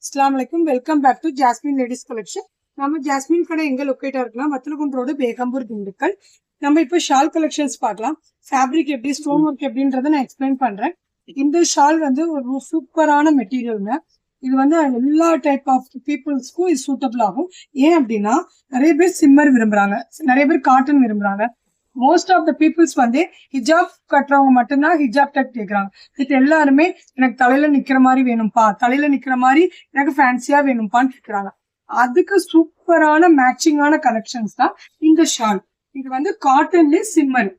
Assalamualaikum. Welcome back to Jasmine Ladies Collection. நம்ம jasmine கடை எங்க லொக்கேட்டா இருக்கலாம் வத்தலகுண்ட் ரோடு பேகம்பூர் திண்டுக்கல். நம்ம இப்போ ஷால் கலெக்ஷன்ஸ் பார்க்கலாம். ஃபேப்ரிக் எப்படி ஸ்டோன் ஒர்க் எப்படின்றத நான் எக்ஸ்பிளைன் பண்றேன். இந்த ஷால் வந்து ஒரு சூப்பரான மெட்டீரியல்ங்க. இது வந்து எல்லா டைப் ஆஃப் பீப்புள்ஸ்க்கும் இது சூட்டபிள் ஆகும். ஏன் அப்படின்னா நிறைய பேர் சிம்மர் விரும்புறாங்க, நிறைய பேர் காட்டன் விரும்புறாங்க. மோஸ்ட் ஆஃப் த பீப்புள்ஸ் வந்து ஹிஜாப் கட்டுறவங்க மட்டும்தான் ஹிஜாப் டைப் கேட்கறாங்க. இது எல்லாருமே எனக்கு தலையில நிக்கிற மாதிரி வேணும்பா, தலையில நிக்கிற மாதிரி எனக்கு ஃபேன்சியா வேணும்பான்னு கேட்கறாங்க. அதுக்கு சூப்பரான மேட்சிங்கான கலெக்ஷன்ஸ் தான் இந்த ஷால். இது வந்து காட்டன்ல shimmer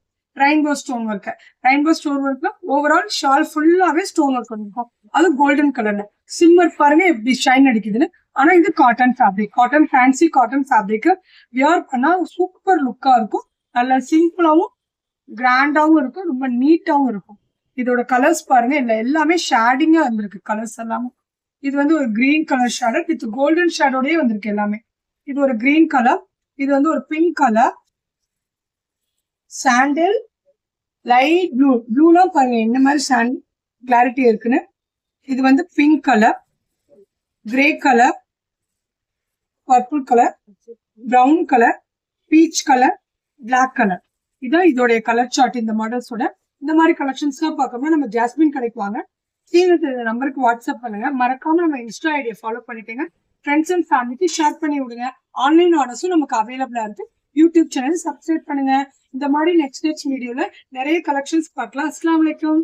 rainbow stone work. Rainbow stone ஒர்க்ல ஓவரால் ஷால் ஃபுல்லாவே ஸ்டோன் ஒர்க் பண்ணிருக்கோம். அது கோல்டன் கலர்ல சிம்மர் பாருங்க எப்படி ஷைன் அடிக்குதுன்னு. ஆனா இது cotton fabric, cotton fancy cotton fabric wear பண்ணா சூப்பர் லுக்கா இருக்கும். நல்ல சிம்பிளாவும் கிராண்டாவும் இருக்கும், ரொம்ப நீட்டாவும் இருக்கும். இதோட கலர்ஸ் பாருங்க, இல்ல எல்லாமே ஷேடிங்கா வந்திருக்கு கலர்ஸ் எல்லாமே. இது வந்து ஒரு green colour shadow with golden ஷேடோடயே வந்திருக்கு எல்லாமே. இது ஒரு கிரீன் கலர், இது வந்து ஒரு pink colour, sandal, light blue. ப்ளூலாம் பாருங்க என்ன மாதிரி சாண்ட் கிளாரிட்டி இருக்குன்னு. இது வந்து pink colour, grey colour, purple colour, brown colour, peach colour, black colour. இதான் இதோடைய கலர் சார்ட். இந்த மாடல்ஸோட இந்த மாதிரி கலெக்ஷன்ஸ் எல்லாம் பார்க்கணும்னா நம்ம ஜாஸ்மின் கடைக்கு வாங்க. நம்பருக்கு வாட்ஸ்அப் பண்ணுங்க. மறக்காம நம்ம இன்ஸ்டா ஐடியை ஃபாலோ பண்ணிட்டேங்க. ஃப்ரெண்ட்ஸ் அண்ட் ஃபேமிலிக்கு ஷேர் பண்ணி விடுங்க. ஆன்லைன் ஆர்டர்ஸும் நமக்கு அவைலபிளா இருக்கு. யூடியூப் சேனல் சப்ஸ்கிரைப் பண்ணுங்க. இந்த மாதிரி நெக்ஸ்ட் வீடியோல நிறைய கலெக்ஷன்ஸ் பார்க்கலாம். அஸ்ஸலாமு அலைக்கும்.